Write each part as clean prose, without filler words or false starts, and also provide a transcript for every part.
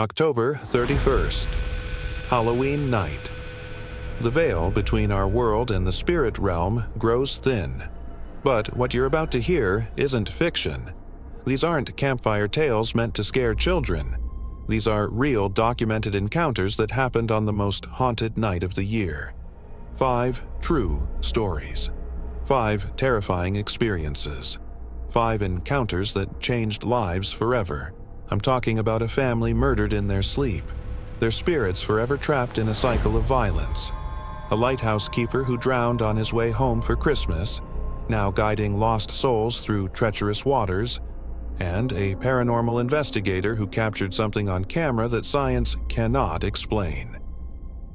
October 31st, Halloween night. The veil between our world and the spirit realm grows thin. But what you're about to hear isn't fiction. These aren't campfire tales meant to scare children. These are real documented encounters that happened on the most haunted night of the year. 5 true stories. 5 terrifying experiences. 5 encounters that changed lives forever. I'm talking about a family murdered in their sleep, their spirits forever trapped in a cycle of violence. A lighthouse keeper who drowned on his way home for Christmas, now guiding lost souls through treacherous waters, and a paranormal investigator who captured something on camera that science cannot explain.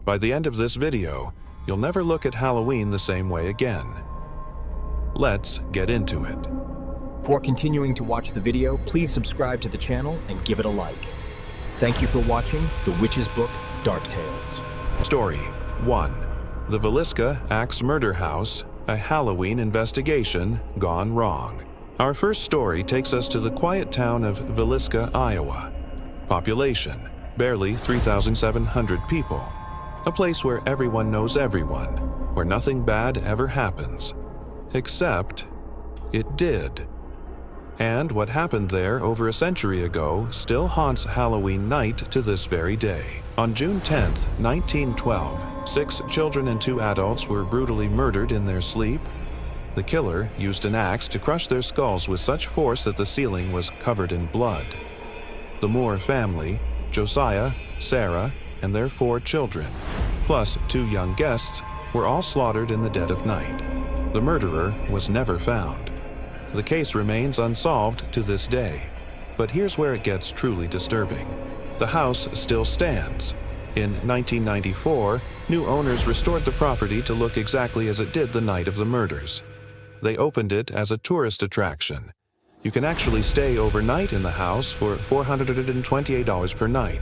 By the end of this video, you'll never look at Halloween the same way again. Let's get into it. Before continuing to watch the video, please subscribe to the channel and give it a like. Thank you for watching The Witch's Book, Dark Tales. Story 1. The Villisca Axe Murder House, a Halloween investigation gone wrong. Our first story takes us to the quiet town of Villisca, Iowa. Population, barely 3,700 people. A place where everyone knows everyone, where nothing bad ever happens. Except, it did. And what happened there over a century ago still haunts Halloween night to this very day. On June 10, 1912, 6 children and 2 adults were brutally murdered in their sleep. The killer used an axe to crush their skulls with such force that the ceiling was covered in blood. The Moore family, Josiah, Sarah, and their 4 children, plus 2 young guests, were all slaughtered in the dead of night. The murderer was never found. The case remains unsolved to this day. But here's where it gets truly disturbing. The house still stands. In 1994, new owners restored the property to look exactly as it did the night of the murders. They opened it as a tourist attraction. You can actually stay overnight in the house for $428 per night.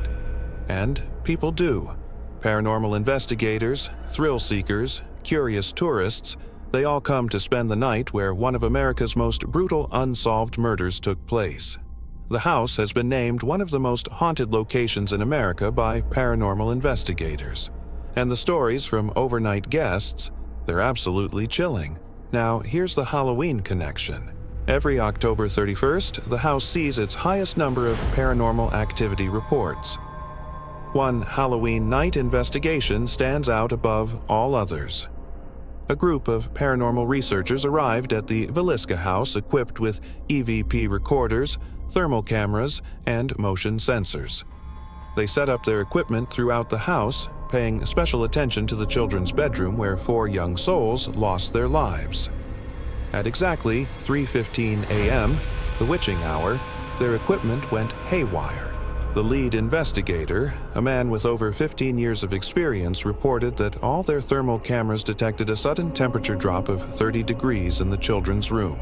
And people do. Paranormal investigators, thrill seekers, curious tourists, they all come to spend the night where one of America's most brutal unsolved murders took place. The house has been named one of the most haunted locations in America by paranormal investigators. And the stories from overnight guests, they're absolutely chilling. Now, here's the Halloween connection. Every October 31st, the house sees its highest number of paranormal activity reports. One Halloween night investigation stands out above all others. A group of paranormal researchers arrived at the Villisca house equipped with EVP recorders, thermal cameras, and motion sensors. They set up their equipment throughout the house, paying special attention to the children's bedroom where 4 young souls lost their lives. At exactly 3:15 a.m., the witching hour, their equipment went haywire. The lead investigator, a man with over 15 years of experience, reported that all their thermal cameras detected a sudden temperature drop of 30 degrees in the children's room.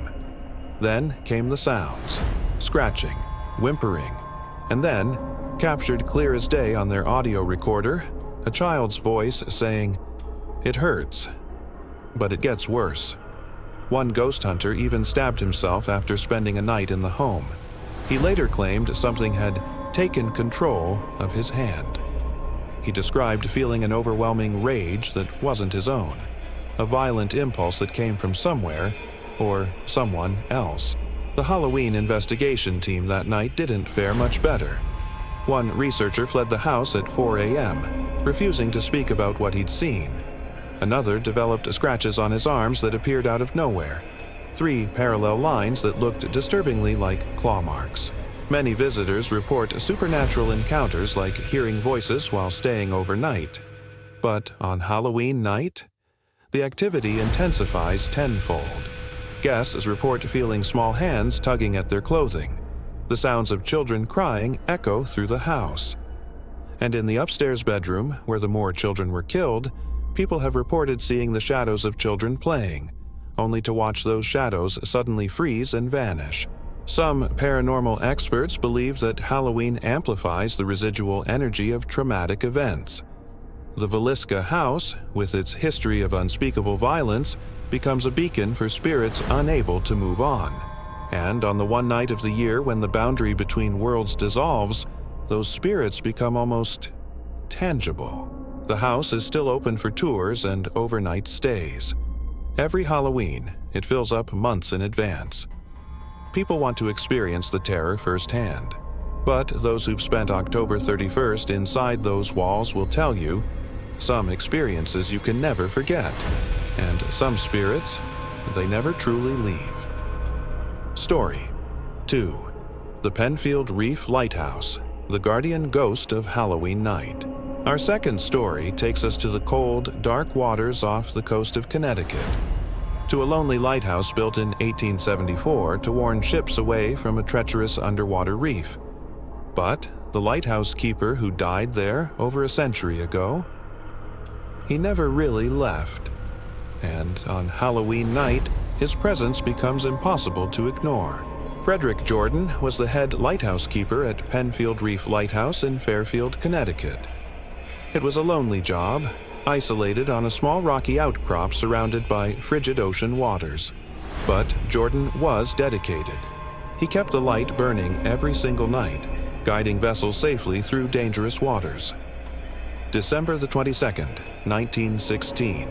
Then came the sounds, scratching, whimpering, and then, captured clear as day on their audio recorder, a child's voice saying, "It hurts." But it gets worse. One ghost hunter even stabbed himself after spending a night in the home. He later claimed something had taken control of his hand. He described feeling an overwhelming rage that wasn't his own, a violent impulse that came from somewhere or someone else. The Halloween investigation team that night didn't fare much better. One researcher fled the house at 4 a.m., refusing to speak about what he'd seen. Another developed scratches on his arms that appeared out of nowhere, 3 parallel lines that looked disturbingly like claw marks. Many visitors report supernatural encounters like hearing voices while staying overnight. But on Halloween night, the activity intensifies tenfold. Guests report feeling small hands tugging at their clothing. The sounds of children crying echo through the house. And in the upstairs bedroom, where the Moore children were killed, people have reported seeing the shadows of children playing, only to watch those shadows suddenly freeze and vanish. Some paranormal experts believe that Halloween amplifies the residual energy of traumatic events. The Villisca house, with its history of unspeakable violence, becomes a beacon for spirits unable to move on. And on the one night of the year when the boundary between worlds dissolves, those spirits become almost tangible. The house is still open for tours and overnight stays. Every Halloween, it fills up months in advance. People want to experience the terror firsthand. But those who've spent October 31st inside those walls will tell you some experiences you can never forget, and some spirits, they never truly leave. Story 2. The Penfield Reef Lighthouse, the guardian ghost of Halloween night. Our second story takes us to the cold, dark waters off the coast of Connecticut, to a lonely lighthouse built in 1874 to warn ships away from a treacherous underwater reef. But the lighthouse keeper who died there over a century ago, he never really left. And on Halloween night, his presence becomes impossible to ignore. Frederick Jordan was the head lighthouse keeper at Penfield Reef Lighthouse in Fairfield, Connecticut. It was a lonely job, isolated on a small rocky outcrop surrounded by frigid ocean waters. But Jordan was dedicated. He kept the light burning every single night, guiding vessels safely through dangerous waters. December the 22nd, 1916,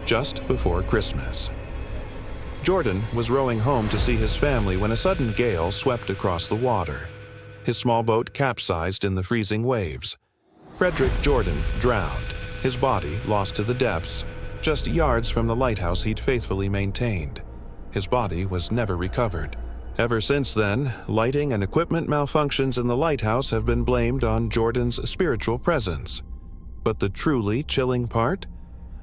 just before Christmas. Jordan was rowing home to see his family when a sudden gale swept across the water. His small boat capsized in the freezing waves. Frederick Jordan drowned, his body lost to the depths, just yards from the lighthouse he'd faithfully maintained. His body was never recovered. Ever since then, lighting and equipment malfunctions in the lighthouse have been blamed on Jordan's spiritual presence. But the truly chilling part?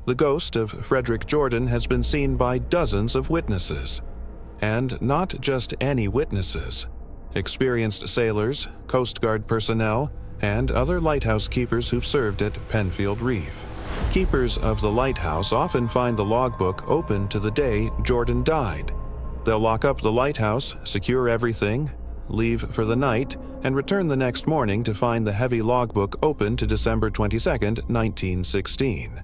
The ghost of Frederick Jordan has been seen by dozens of witnesses. And not just any witnesses. Experienced sailors, Coast Guard personnel, and other lighthouse keepers who've served at Penfield Reef. Keepers of the lighthouse often find the logbook open to the day Jordan died. They'll lock up the lighthouse, secure everything, leave for the night, and return the next morning to find the heavy logbook open to December 22, 1916,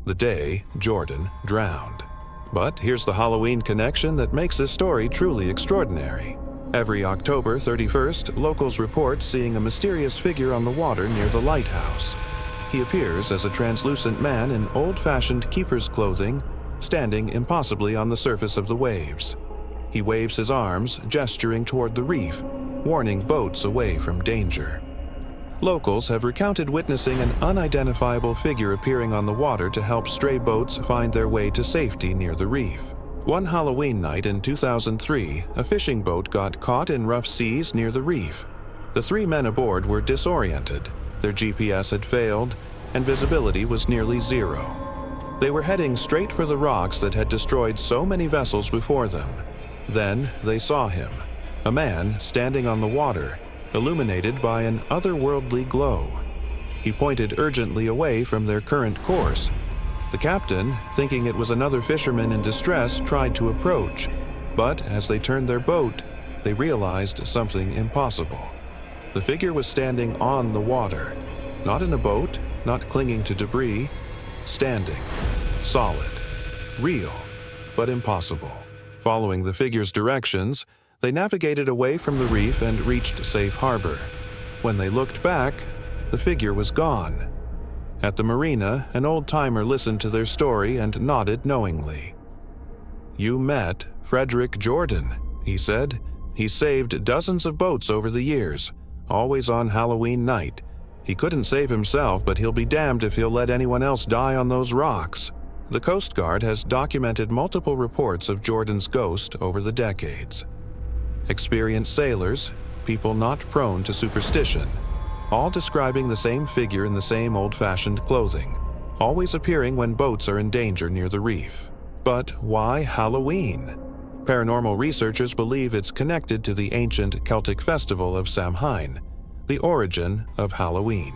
the day Jordan drowned. But here's the Halloween connection that makes this story truly extraordinary. Every October 31st, locals report seeing a mysterious figure on the water near the lighthouse. He appears as a translucent man in old-fashioned keeper's clothing, standing impossibly on the surface of the waves. He waves his arms, gesturing toward the reef, warning boats away from danger. Locals have recounted witnessing an unidentifiable figure appearing on the water to help stray boats find their way to safety near the reef. One Halloween night in 2003, a fishing boat got caught in rough seas near the reef. The 3 men aboard were disoriented, their GPS had failed, and visibility was nearly zero. They were heading straight for the rocks that had destroyed so many vessels before them. Then they saw him, a man standing on the water, illuminated by an otherworldly glow. He pointed urgently away from their current course. The captain, thinking it was another fisherman in distress, tried to approach, but as they turned their boat, they realized something impossible. The figure was standing on the water, not in a boat, not clinging to debris, standing, solid, real, but impossible. Following the figure's directions, they navigated away from the reef and reached safe harbor. When they looked back, the figure was gone. At the marina, an old-timer listened to their story and nodded knowingly. "You met Frederick Jordan," he said. "He saved dozens of boats over the years, always on Halloween night. He couldn't save himself, but he'll be damned if he'll let anyone else die on those rocks." The Coast Guard has documented multiple reports of Jordan's ghost over the decades. Experienced sailors, people not prone to superstition, all describing the same figure in the same old-fashioned clothing, always appearing when boats are in danger near the reef. But why Halloween? Paranormal researchers believe it's connected to the ancient Celtic festival of Samhain, the origin of Halloween.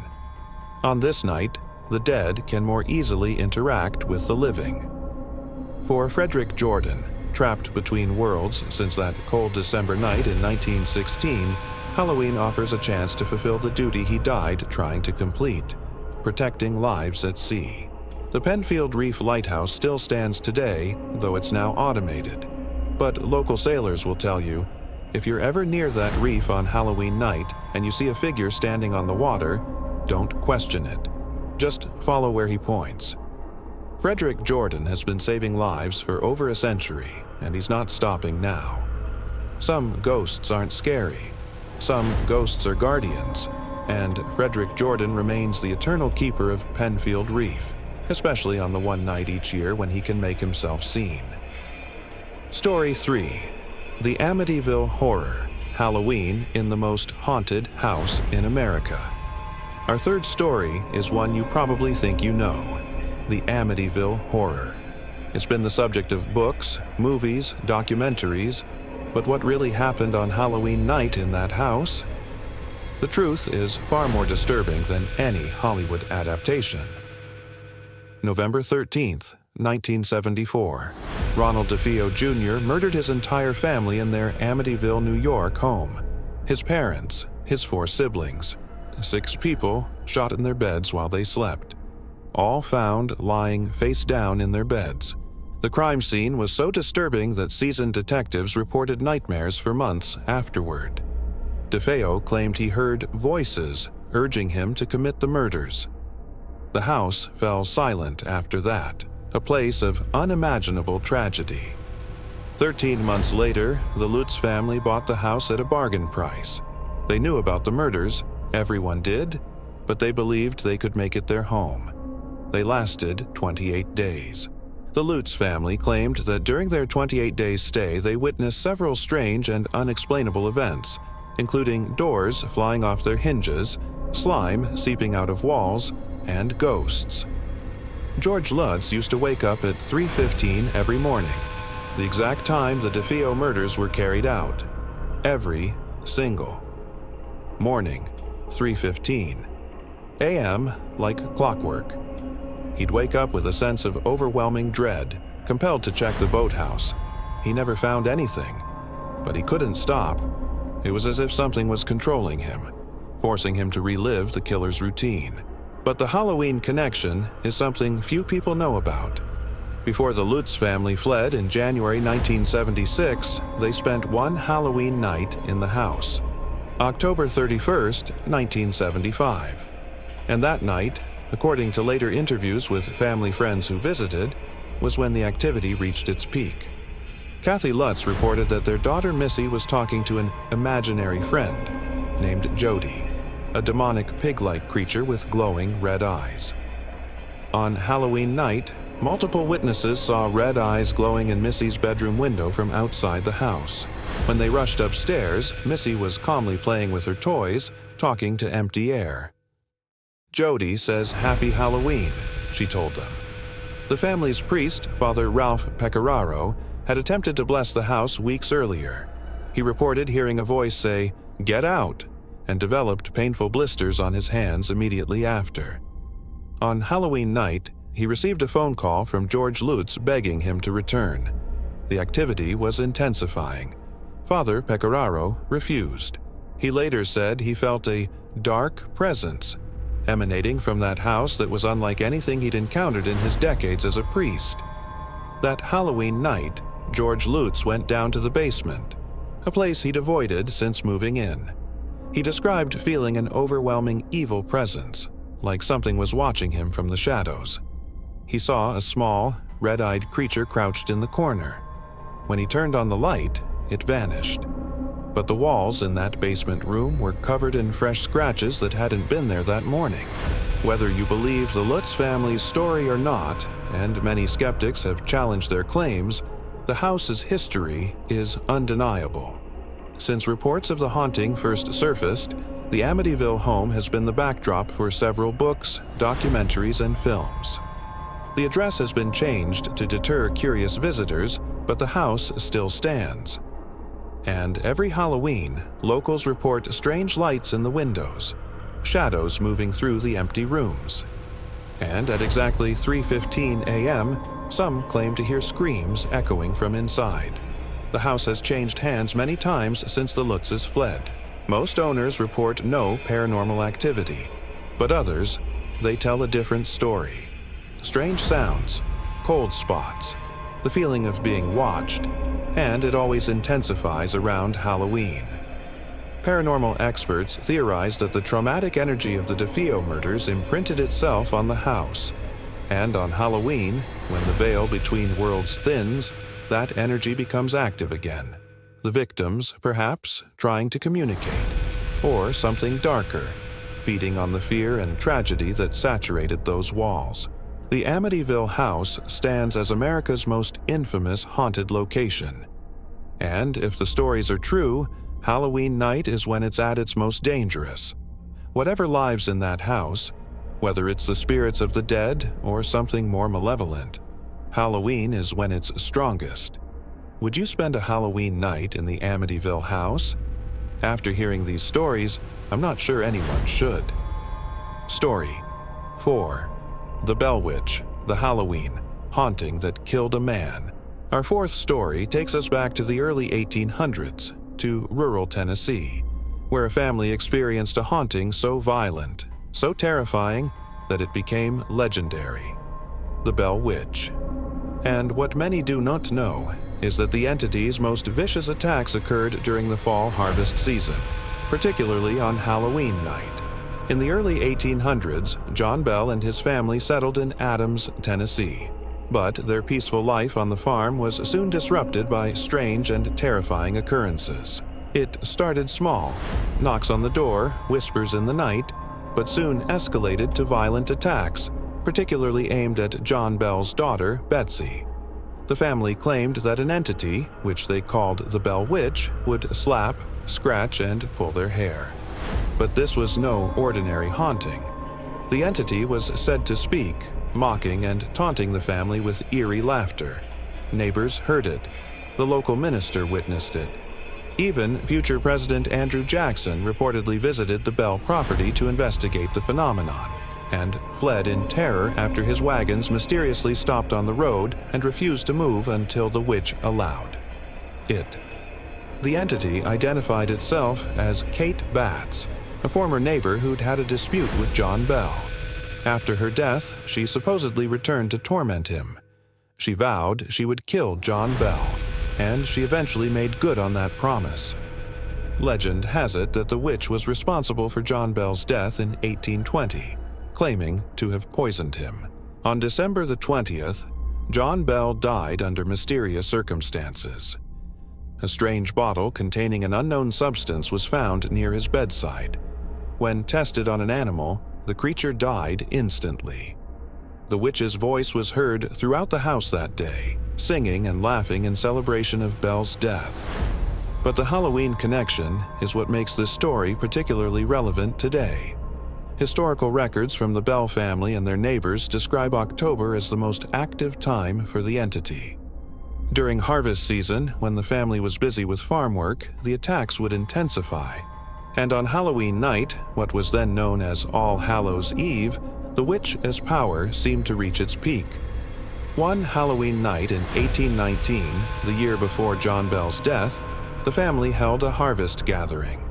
On this night, the dead can more easily interact with the living. For Frederick Jordan, trapped between worlds since that cold December night in 1916, Halloween offers a chance to fulfill the duty he died trying to complete, protecting lives at sea. The Penfield Reef Lighthouse still stands today, though it's now automated. But local sailors will tell you, If you're ever near that reef on Halloween night and you see a figure standing on the water, don't question it. Just follow where he points. Frederick Jordan has been saving lives for over a century, and he's not stopping now. Some ghosts aren't scary. Some ghosts are guardians, and Frederick Jordan remains the eternal keeper of Penfield Reef, especially on the one night each year when he can make himself seen. Story 3. The Amityville Horror, Halloween in the most haunted house in America. Our third story is one you probably think you know, the Amityville Horror. It's been the subject of books, movies, documentaries, but what really happened on Halloween night in that house? The truth is far more disturbing than any Hollywood adaptation. November 13th, 1974. Ronald DeFeo Jr. murdered his entire family in their Amityville, New York home. His parents, his 4 siblings, 6 people shot in their beds while they slept, all found lying face down in their beds. The crime scene was so disturbing that seasoned detectives reported nightmares for months afterward. DeFeo claimed he heard voices urging him to commit the murders. The house fell silent after that, a place of unimaginable tragedy. 13 months later, the Lutz family bought the house at a bargain price. They knew about the murders, everyone did, but they believed they could make it their home. They lasted 28 days. The Lutz family claimed that during their 28-day stay they witnessed several strange and unexplainable events, including doors flying off their hinges, slime seeping out of walls, and ghosts. George Lutz used to wake up at 3:15 every morning, the exact time the DeFeo murders were carried out. Every single morning, 3:15 a.m. like clockwork. He'd wake up with a sense of overwhelming dread, compelled to check the boathouse. He never found anything, but he couldn't stop. It was as if something was controlling him, forcing him to relive the killer's routine. But the Halloween connection is something few people know about. Before the Lutz family fled in January 1976, they spent one Halloween night in the house, October 31st, 1975. And that night, according to later interviews with family friends who visited, was when the activity reached its peak. Kathy Lutz reported that their daughter Missy was talking to an imaginary friend named Jody, a demonic pig-like creature with glowing red eyes. On Halloween night, multiple witnesses saw red eyes glowing in Missy's bedroom window from outside the house. When they rushed upstairs, Missy was calmly playing with her toys, talking to empty air. Jody says Happy Halloween, she told them. The family's priest, Father Ralph Pecoraro, had attempted to bless the house weeks earlier. He reported hearing a voice say, "Get out," and developed painful blisters on his hands immediately after. On Halloween night, he received a phone call from George Lutz begging him to return. The activity was intensifying. Father Pecoraro refused. He later said he felt a dark presence emanating from that house that was unlike anything he'd encountered in his decades as a priest. That Halloween night, George Lutz went down to the basement, a place he'd avoided since moving in. He described feeling an overwhelming evil presence, like something was watching him from the shadows. He saw a small, red-eyed creature crouched in the corner. When he turned on the light, it vanished. But the walls in that basement room were covered in fresh scratches that hadn't been there that morning. Whether you believe the Lutz family's story or not, and many skeptics have challenged their claims, the house's history is undeniable. Since reports of the haunting first surfaced, the Amityville home has been the backdrop for several books, documentaries, and films. The address has been changed to deter curious visitors, but the house still stands. And every Halloween, locals report strange lights in the windows, shadows moving through the empty rooms. And at exactly 3:15 a.m., some claim to hear screams echoing from inside. The house has changed hands many times since the Lutzes fled. Most owners report no paranormal activity, but others, they tell a different story. Strange sounds, cold spots, the feeling of being watched, and it always intensifies around Halloween. Paranormal experts theorize that the traumatic energy of the DeFeo murders imprinted itself on the house, and on Halloween, when the veil between worlds thins, that energy becomes active again. The victims, perhaps, trying to communicate, or something darker, feeding on the fear and tragedy that saturated those walls. The Amityville house stands as America's most infamous haunted location. And if the stories are true, Halloween night is when it's at its most dangerous. Whatever lives in that house, whether it's the spirits of the dead or something more malevolent, Halloween is when it's strongest. Would you spend a Halloween night in the Amityville house? After hearing these stories, I'm not sure anyone should. Story 4. The Bell Witch, the Halloween haunting that killed a man. Our fourth story takes us back to the early 1800s, to rural Tennessee, where a family experienced a haunting so violent, so terrifying, that it became legendary. The Bell Witch. And what many do not know is that the entity's most vicious attacks occurred during the fall harvest season, particularly on Halloween night. In the early 1800s, John Bell and his family settled in Adams, Tennessee. But their peaceful life on the farm was soon disrupted by strange and terrifying occurrences. It started small, knocks on the door, whispers in the night, but soon escalated to violent attacks, particularly aimed at John Bell's daughter, Betsy. The family claimed that an entity, which they called the Bell Witch, would slap, scratch, and pull their hair. But this was no ordinary haunting. The entity was said to speak, mocking and taunting the family with eerie laughter. Neighbors heard it. The local minister witnessed it. Even future President Andrew Jackson reportedly visited the Bell property to investigate the phenomenon, and fled in terror after his wagons mysteriously stopped on the road and refused to move until the witch allowed it. The entity identified itself as Kate Batts, a former neighbor who'd had a dispute with John Bell. After her death, she supposedly returned to torment him. She vowed she would kill John Bell, and she eventually made good on that promise. Legend has it that the witch was responsible for John Bell's death in 1820, claiming to have poisoned him. On December the 20th, John Bell died under mysterious circumstances. A strange bottle containing an unknown substance was found near his bedside. When tested on an animal, the creature died instantly. The witch's voice was heard throughout the house that day, singing and laughing in celebration of Bell's death. But the Halloween connection is what makes this story particularly relevant today. Historical records from the Bell family and their neighbors describe October as the most active time for the entity. During harvest season, when the family was busy with farm work, the attacks would intensify. And on Halloween night, what was then known as All Hallows Eve, the witch's power seemed to reach its peak. One Halloween night in 1819, the year before John Bell's death, the family held a harvest gathering.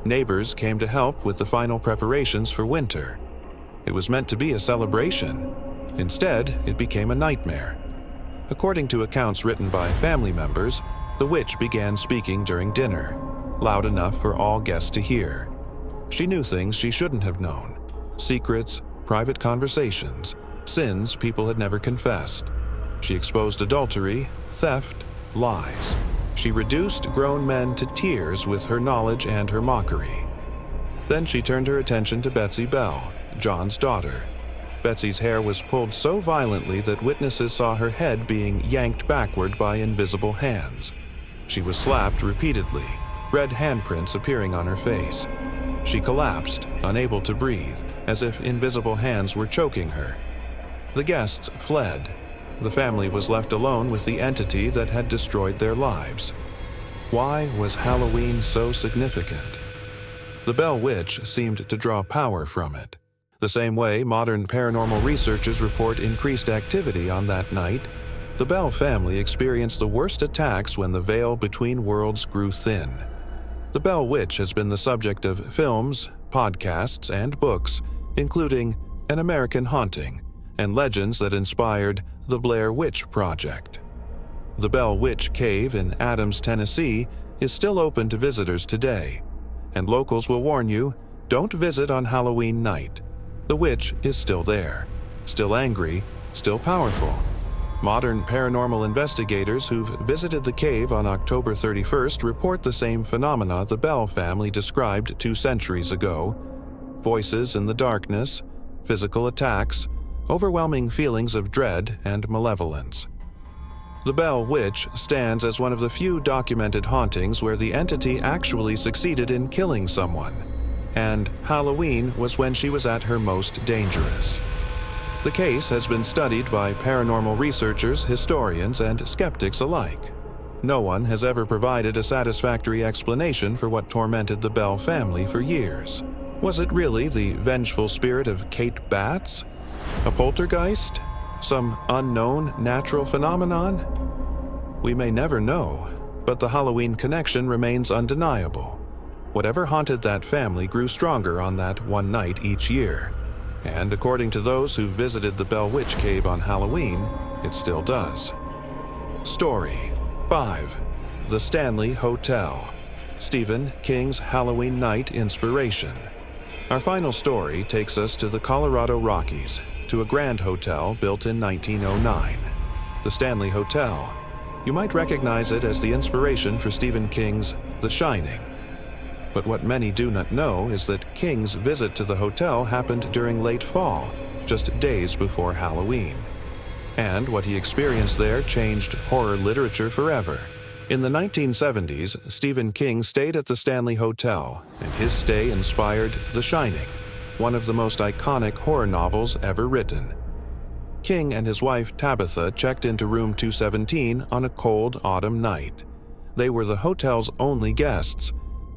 Neighbors came to help with the final preparations for winter. It was meant to be a celebration. Instead, it became a nightmare. According to accounts written by family members, the witch began speaking during dinner, loud enough for all guests to hear. She knew things she shouldn't have known. Secrets, private conversations, sins people had never confessed. She exposed adultery, theft, lies. She reduced grown men to tears with her knowledge and her mockery. Then she turned her attention to Betsy Bell, John's daughter. Betsy's hair was pulled so violently that witnesses saw her head being yanked backward by invisible hands. She was slapped repeatedly, red handprints appearing on her face. She collapsed, unable to breathe, as if invisible hands were choking her. The guests fled. The family was left alone with the entity that had destroyed their lives. Why was Halloween so significant? The Bell Witch seemed to draw power from it. The same way modern paranormal researchers report increased activity on that night, the Bell family experienced the worst attacks when the veil between worlds grew thin. The Bell Witch has been the subject of films, podcasts, and books, including An American Haunting and legends that inspired the Blair Witch Project. The Bell Witch Cave in Adams, Tennessee, is still open to visitors today, and locals will warn you, don't visit on Halloween night. The witch is still there, still angry, still powerful. Modern paranormal investigators who've visited the cave on October 31st report the same phenomena the Bell family described 2 centuries ago: voices in the darkness, physical attacks, overwhelming feelings of dread and malevolence. The Bell Witch stands as one of the few documented hauntings where the entity actually succeeded in killing someone, and Halloween was when she was at her most dangerous. The case has been studied by paranormal researchers, historians, and skeptics alike. No one has ever provided a satisfactory explanation for what tormented the Bell family for years. Was it really the vengeful spirit of Kate Batts? A poltergeist? Some unknown natural phenomenon? We may never know, but the Halloween connection remains undeniable. Whatever haunted that family grew stronger on that one night each year. And according to those who visited the Bell Witch Cave on Halloween, it still does. Story 5. The Stanley Hotel. Stephen King's Halloween night inspiration. Our final story takes us to the Colorado Rockies, to a grand hotel built in 1909. The Stanley Hotel. You might recognize it as the inspiration for Stephen King's The Shining. But what many do not know is that King's visit to the hotel happened during late fall, just days before Halloween. And what he experienced there changed horror literature forever. In the 1970s, Stephen King stayed at the Stanley Hotel, and his stay inspired The Shining, one of the most iconic horror novels ever written. King and his wife Tabitha checked into room 217 on a cold autumn night. They were the hotel's only guests.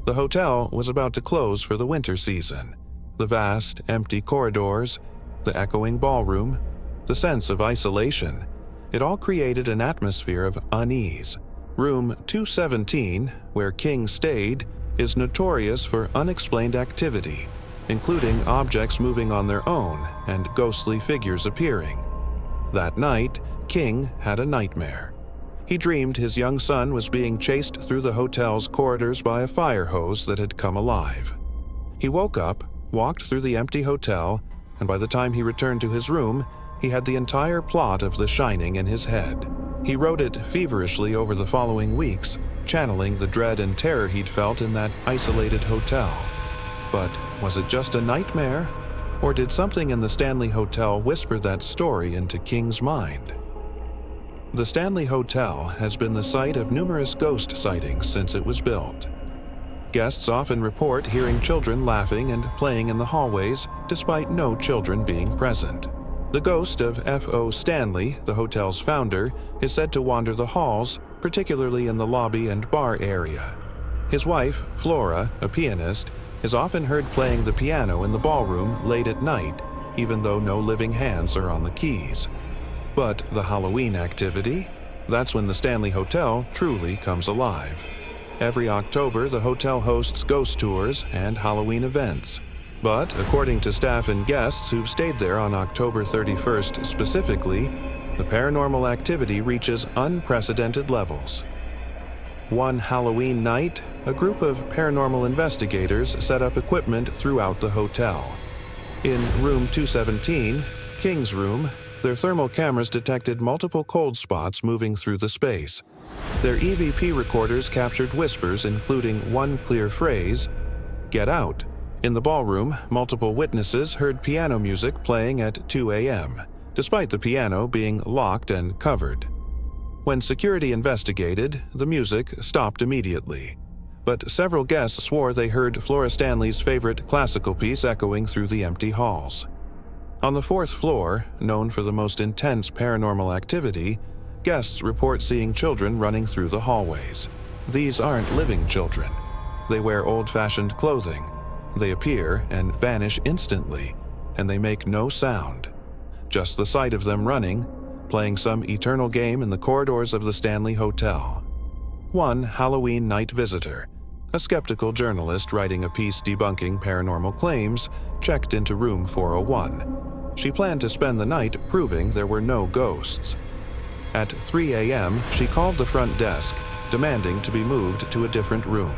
The hotel was about to close for the winter season. The vast, empty corridors, the echoing ballroom, the sense of isolation, it all created an atmosphere of unease. Room 217, where King stayed, is notorious for unexplained activity, including objects moving on their own and ghostly figures appearing. That night, King had a nightmare. He dreamed his young son was being chased through the hotel's corridors by a fire hose that had come alive. He woke up, walked through the empty hotel, and by the time he returned to his room, he had the entire plot of The Shining in his head. He wrote it feverishly over the following weeks, channeling the dread and terror he'd felt in that isolated hotel. But was it just a nightmare? Or did something in the Stanley Hotel whisper that story into King's mind? The Stanley Hotel has been the site of numerous ghost sightings since it was built. Guests often report hearing children laughing and playing in the hallways, despite no children being present. The ghost of F.O. Stanley, the hotel's founder, is said to wander the halls, particularly in the lobby and bar area. His wife, Flora, a pianist, is often heard playing the piano in the ballroom late at night, even though no living hands are on the keys. But the Halloween activity? That's when the Stanley Hotel truly comes alive. Every October, the hotel hosts ghost tours and Halloween events. But according to staff and guests who've stayed there on October 31st specifically, the paranormal activity reaches unprecedented levels. One Halloween night, a group of paranormal investigators set up equipment throughout the hotel. In room 217, King's room, their thermal cameras detected multiple cold spots moving through the space. Their EVP recorders captured whispers including one clear phrase, "Get out." In the ballroom, multiple witnesses heard piano music playing at 2 a.m., despite the piano being locked and covered. When security investigated, the music stopped immediately. But several guests swore they heard Flora Stanley's favorite classical piece echoing through the empty halls. On the 4th floor, known for the most intense paranormal activity, guests report seeing children running through the hallways. These aren't living children. They wear old-fashioned clothing. They appear and vanish instantly, and they make no sound. Just the sight of them running, playing some eternal game in the corridors of the Stanley Hotel. One Halloween night visitor, a skeptical journalist writing a piece debunking paranormal claims, checked into room 401. She planned to spend the night proving there were no ghosts. At 3 a.m., she called the front desk, demanding to be moved to a different room.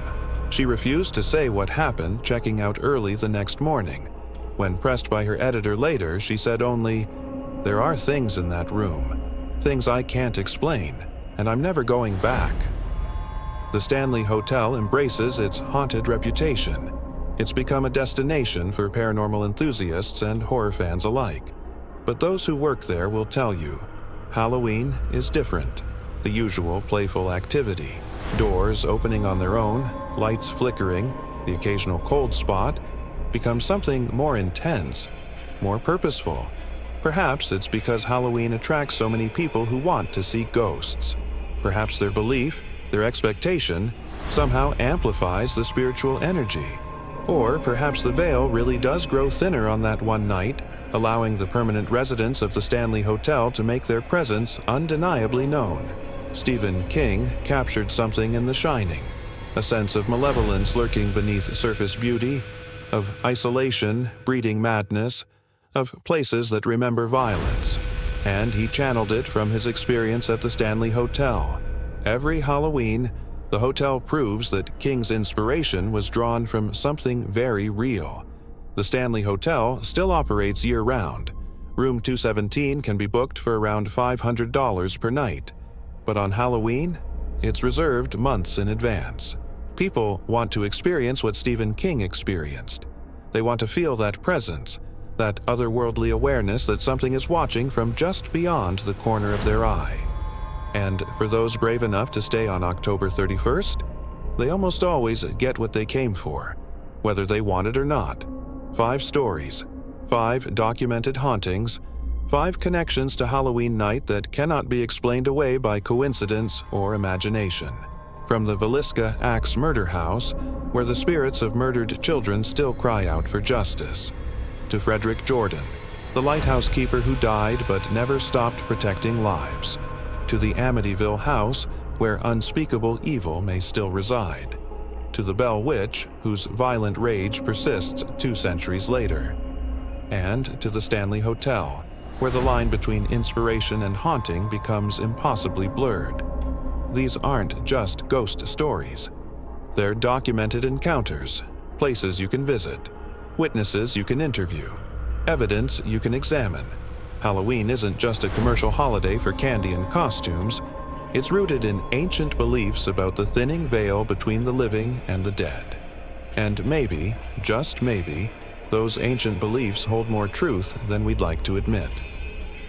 She refused to say what happened, checking out early the next morning. When pressed by her editor later, she said only, "There are things in that room, things I can't explain, and I'm never going back." The Stanley Hotel embraces its haunted reputation. It's become a destination for paranormal enthusiasts and horror fans alike. But those who work there will tell you, Halloween is different. The usual playful activity, doors opening on their own, lights flickering, the occasional cold spot, becomes something more intense, more purposeful. Perhaps it's because Halloween attracts so many people who want to see ghosts. Perhaps their belief, their expectation, somehow amplifies the spiritual energy. Or perhaps the veil really does grow thinner on that one night, allowing the permanent residents of the Stanley Hotel to make their presence undeniably known. Stephen King captured something in The Shining, a sense of malevolence lurking beneath surface beauty, of isolation breeding madness, of places that remember violence, and he channeled it from his experience at the Stanley Hotel. Every Halloween, the hotel proves that King's inspiration was drawn from something very real. The Stanley Hotel still operates year-round. Room 217 can be booked for around $500 per night. But on Halloween, it's reserved months in advance. People want to experience what Stephen King experienced. They want to feel that presence, that otherworldly awareness that something is watching from just beyond the corner of their eye. And for those brave enough to stay on October 31st, they almost always get what they came for, whether they want it or not. 5 stories, 5 documented hauntings, 5 connections to Halloween night that cannot be explained away by coincidence or imagination. From the Villisca Axe Murder House, where the spirits of murdered children still cry out for justice, to Frederick Jordan, the lighthouse keeper who died but never stopped protecting lives, to the Amityville house, where unspeakable evil may still reside, to the Bell Witch, whose violent rage persists 2 centuries later, and to the Stanley Hotel, where the line between inspiration and haunting becomes impossibly blurred. These aren't just ghost stories. They're documented encounters, places you can visit, witnesses you can interview, evidence you can examine. Halloween isn't just a commercial holiday for candy and costumes. It's rooted in ancient beliefs about the thinning veil between the living and the dead. And maybe, just maybe, those ancient beliefs hold more truth than we'd like to admit.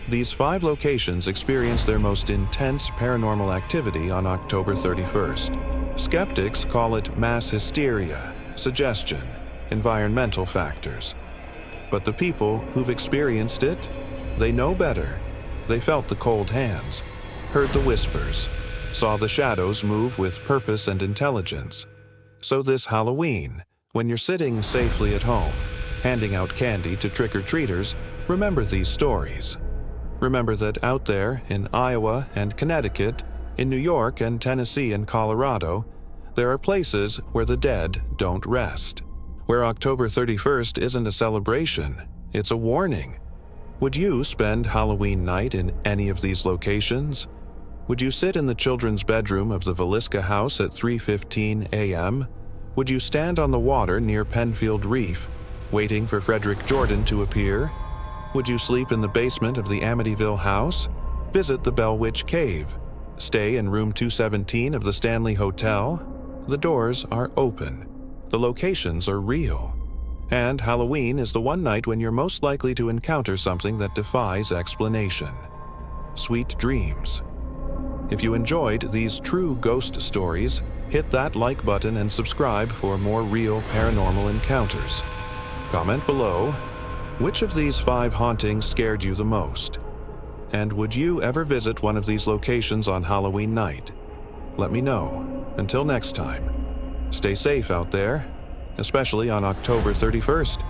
These 5 locations experience their most intense paranormal activity on October 31st. Skeptics call it mass hysteria, suggestion, environmental factors. But the people who've experienced it, they know better. They felt the cold hands, heard the whispers, saw the shadows move with purpose and intelligence. So this Halloween, when you're sitting safely at home, handing out candy to trick-or-treaters, remember these stories. Remember that out there in Iowa and Connecticut, in New York and Tennessee and Colorado, there are places where the dead don't rest. Where October 31st isn't a celebration, it's a warning. Would you spend Halloween night in any of these locations? Would you sit in the children's bedroom of the Villisca house at 3:15 a.m.? Would you stand on the water near Penfield Reef, waiting for Frederick Jordan to appear? Would you sleep in the basement of the Amityville house? Visit the Bell Witch Cave? Stay in room 217 of the Stanley Hotel? The doors are open. The locations are real. And Halloween is the one night when you're most likely to encounter something that defies explanation. Sweet dreams. If you enjoyed these true ghost stories, hit that like button and subscribe for more real paranormal encounters. Comment below, which of these 5 hauntings scared you the most? And would you ever visit one of these locations on Halloween night? Let me know. Until next time, stay safe out there, especially on October 31st.